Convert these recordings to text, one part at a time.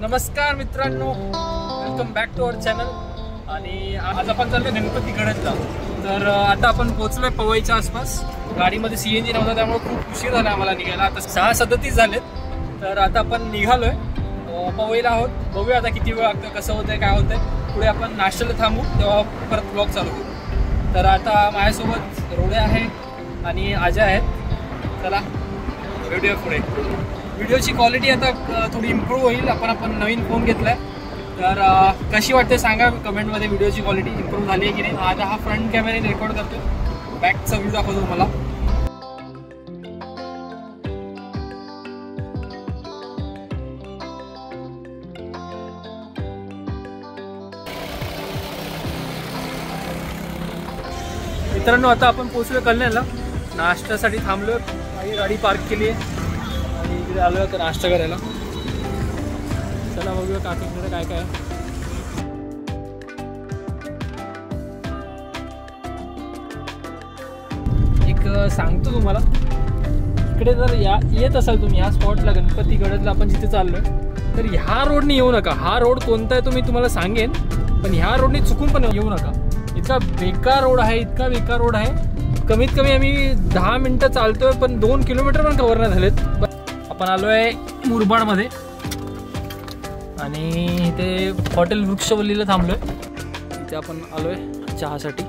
नमस्कार मित्रांनो, welcome back to our channel. आणि आज आपण चाललो गणपतीगडला. तर आता आपण पोहोचलोय पवईच्या आसपास. गाडीमध्ये CNG नव्हता त्यामुळे खूप उशीर झाला आम्हाला निघायला. आता 6:37 झालेत. तर आता आपण निघालोय पवईला आहोत. बघूया आता किती वेळ लागतो, कसं होतंय, काय होतंय. पुढे आपण नाश्त्याला थांबू तेव्हा परत ब्लॉग चालू करू. तर आता माझ्यासोबत रोडे आहे आणि अजय आहेत. चला भेटूया पुढे. व्हिडिओची क्वालिटी आता थोडी इम्प्रूव्ह होईल. आपण नवीन फोन घेतलाय. तर कशी वाटते सांगा कमेंटमध्ये. व्हिडिओची क्वालिटी इम्प्रूव्ह झाली आहे की नाही. आता हा फ्रंट कॅमेऱ्याने रेकॉर्ड करतो. बॅकचा व्ह्यू दाखवतो तुम्हाला. मित्रांनो आता आपण पोहोचलो कल्याणला. नाश्त्यासाठी थांबलो. काही गाडी पार्क केली आहे आणि इकडे आलो तर नाश्ता करायला. चला बघूया काकीकडे काय काय. एक सांगतो तुम्हाला, इकडे जर येत असाल तुम्ही ह्या स्पॉटला गणपतीगडला आपण जिथे चाललोय, तर ह्या रोडने येऊ नका. हा रोड कोणता आहे तो मी तुम्हाला सांगेन, पण ह्या रोडने चुकून पण येऊ नका. इतका बेकार रोड आहे, इतका बेकार रोड आहे. कमीत कमी आम्ही 10 मिनिटं चालतोय पण 2 किलोमीटर पण कव्हर नाही झालेत. आपण आलोय मुरबाडमध्ये आणि इथे हॉटेल वृक्षवल्लीला थांबलोय. इथे आपण आलोय चहासाठी.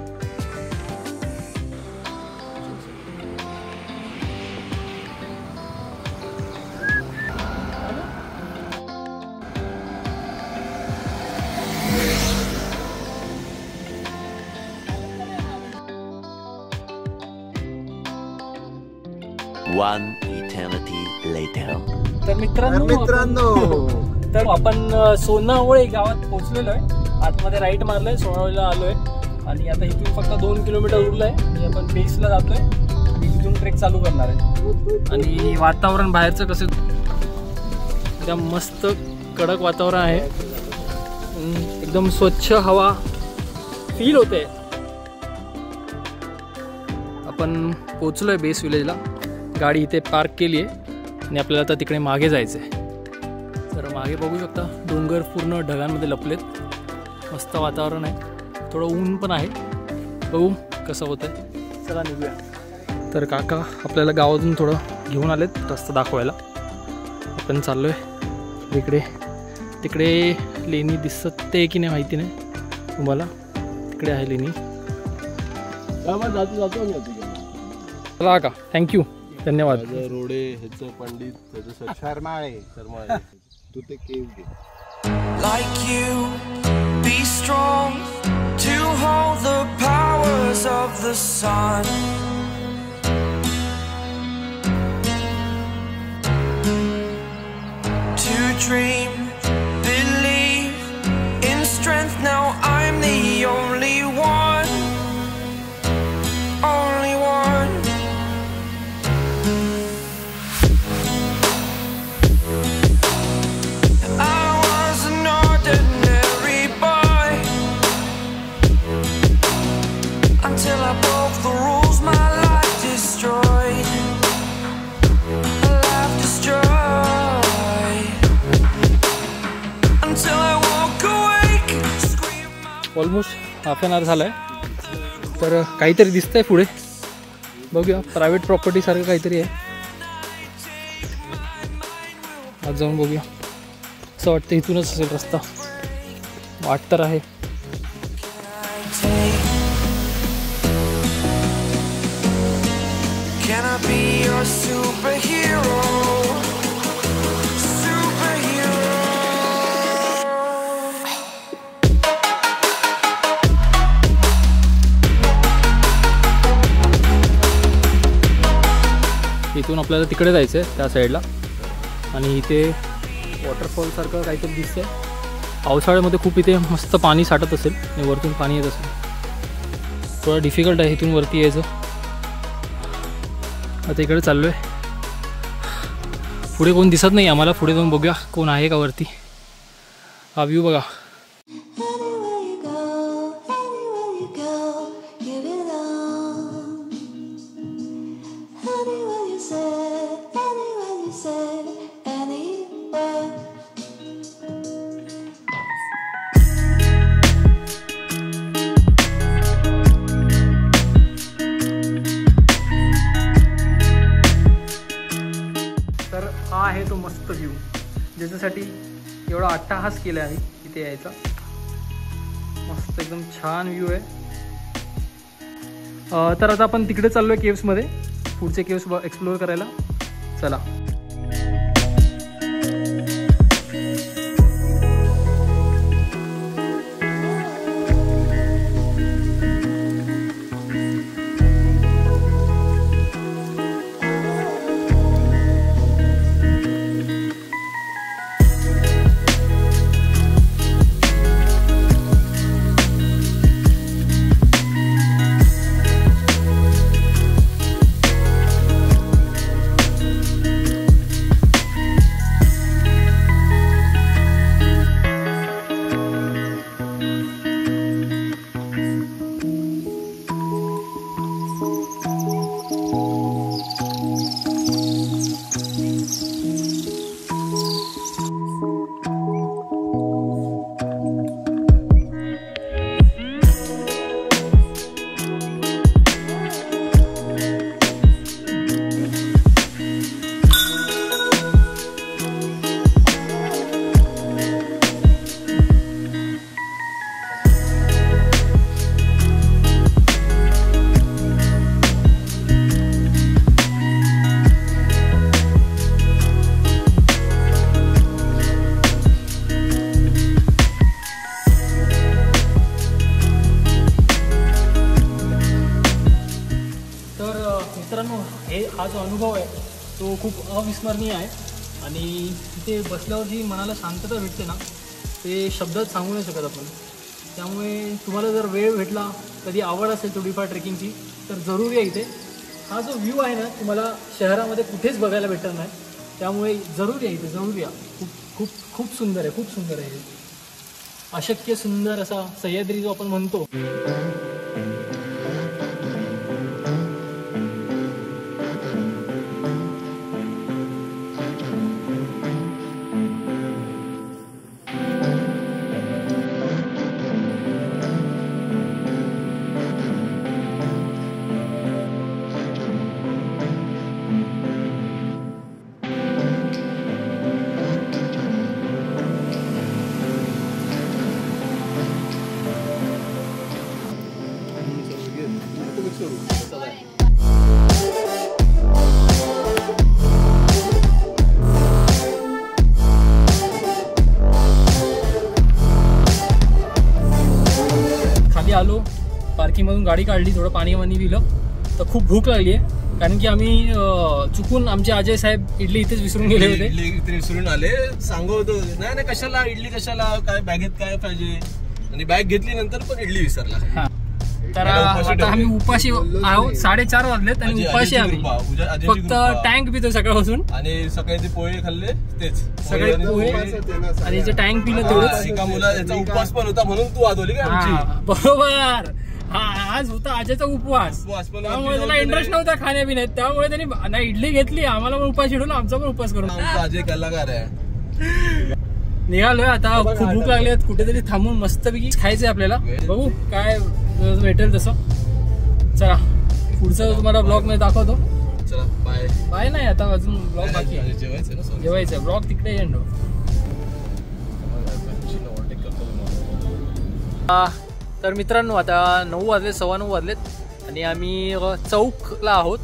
One eternity later. तर मित्रांनो तर आपण सोनावळे गावात पोहोचलेलो आहे. आतमध्ये राईट मारलंय, सोनावळेला आलोय आणि आता इथून फक्त 2 किलोमीटर उरलंय आणि आपण बेसला जातोय. इथून ट्रेक चालू करणार आहे. आणि वातावरण बाहेरचं कसं एकदम मस्त कडक वातावरण आहे. एकदम स्वच्छ हवा फील होते. आपण पोहोचलोय बेस विलेजला. गाडी इथे पार्क केली आहे आणि आपल्याला आता तिकडे मागे जायचं आहे. तर मागे बघू शकता डोंगर पूर्ण ढगांमध्ये लपलेत. मस्त वातावरण आहे. थोडं ऊन पण आहे. बघू कसं होतं आहे. चला निघूया. तर काका आपल्याला गावातून थोडं घेऊन आलेत रस्ता दाखवायला. आपण चाललो आहे इकडे. तिकडे लेणी दिसते की नाही माहिती नाही तुम्हाला. तिकडे आहे लेणी. चला का, थँक्यू, धन्यवाद. रोडे ह्याचं पंडित त्याचं शर्माळे तू ते केव घे. Like you, be strong to hold the powers of the sun. To dream, believe in strength. Now I'm the only one. Only one. Until I broke the rules, my life destroyed. Life destroyed. Until I woke awake, scream. Almost half an hour झाला आहे. तर काहीतरी दिसतंय पुढे. बघूया. Private property सारखं काहीतरी आहे. आज जाऊन बघूया. असं वाटतं इथूनच असेल रस्ता. वाट तर आहे. Can I be your superhero? Superhero. इथून आपल्याला तिकडे जायचं आहे त्या साईडला. आणि इथे वॉटरफॉल सारखं काहीतरी दिसतंय. पावसाळ्यामध्ये खूप इथे मस्त पाणी साठत असेल आणि वरतून पाणी येत असेल. थोडं डिफिकल्ट आहे इथून वरती यायचं. आता इकडे चाललो आहे. पुढे कोण दिसत नाही आम्हाला, पुढे जाऊन बघूया कोण आहे का वरती. हा व्ह्यू बघा. Anywhere you go, give it all. Anywhere you say, anywhere. तर हा आहे तो मस्त व्ह्यू ज्याच्यासाठी एवढा अट्टाहास केला आहे इथे यायचा. मस्त एकदम छान व्ह्यू आहे. तर आता आपण तिकडे चाललो आहे केव्समध्ये, पुढचे केव्स एक्सप्लोअर करायला. चला. हा जो अनुभव आहे तो खूप अविस्मरणीय आहे आणि तिथे बसल्यावर जी मनाला शांतता भेटते ना ते शब्दात सांगू नाही शकत आपण. त्यामुळे तुम्हाला जर वेळ भेटला, कधी आवड असेल थोडीफार ट्रेकिंगची, तर जरूर या इथे. हा जो व्ह्यू आहे ना तुम्हाला शहरामध्ये कुठेच बघायला भेटणार नाही. त्यामुळे जरूर या इथे, जरूर या. खूप खूप खूप सुंदर आहे, खूप सुंदर आहे. अशक्य सुंदर असा सह्याद्री जो आपण म्हणतो. खाली आलो, पार्किंगमधून गाडी काढली, थोडं पाणी पिलं, तर खूप भूक लागली आहे. कारण की आम्ही चुकून आमचे अजय साहेब इडली इथेच विसरून गेले होते. इडली इथे विसरून आले. सांगू होतो नाही कशाला इडली, कशाला, काय बॅगेत काय पाहिजे, आणि बॅग घेतली नंतर पण इडली विसरला. तर आता आम्ही उपाशी आहोत, 4:30 वाजलेत आणि उपाशी आम्ही फक्त टँक पितो सकाळपासून. आणि सकाळी ते पोहे खाल्ले, तेच सगळे पोहे आणि जे टँक पिलं तेवढंच. एका मुलाचा उपवास पण होता म्हणून तू आदोली का आमची. बरोबर, हा आज होता अजयचा उपवास, त्यामुळे त्याला इंटरेस्ट नव्हता खाण्यापिण्यात. त्यामुळे त्यांनी इडली घेतली, आम्हाला पण उपास शिडवला, आमचा पण उपास करून. अजय कलाकार आहे. निघालोय आता, खूप भूक लागली आहे. कुठेतरी थांबून मस्तपैकी खायचंय आपल्याला. बघू काय भेटेल तसं. चला पुढचं तुम्हाला ब्लॉग मध्ये दाखवतो. चला बाय. बाय नाही, आता अजून ब्लॉग बाकी आहे. जेवायचं ब्लॉग तिकडे येणार. तर मित्रांनो आता 9 वाजले, 9:15 वाजलेत आणि आम्ही चौकला आहोत.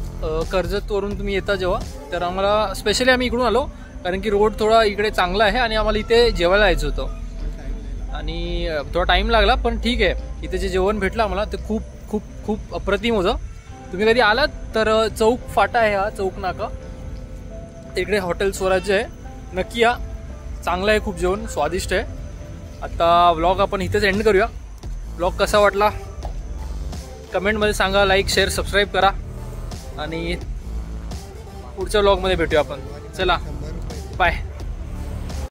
कर्जतवरून तुम्ही येता जेव्हा, तर आम्हाला स्पेशली आम्ही इकडून आलो कारण की रोड थोडा इकडे चांगला आहे आणि आम्हाला इथे जेवायला यायचं होतं आणि थोडा टाईम लागला, पण ठीक आहे. इथे जे जेवण भेटलं आम्हाला ते खूप खूप खूप अप्रतिम होतं. तुम्ही कधी आलात तर चौक फाटा आहे हा, चौक नाका, तिकडे हॉटेल स्वराज्य आहे, नक्की या. चांगलं आहे, खूप जेवण स्वादिष्ट आहे. आता व्लॉग आपण इथेच एंड करूया. व्लॉग कसा वाटला कमेंटमध्ये सांगा, लाईक शेअर सबस्क्राईब करा आणि पुढच्या व्लॉगमध्ये भेटूया आपण. चला बाय.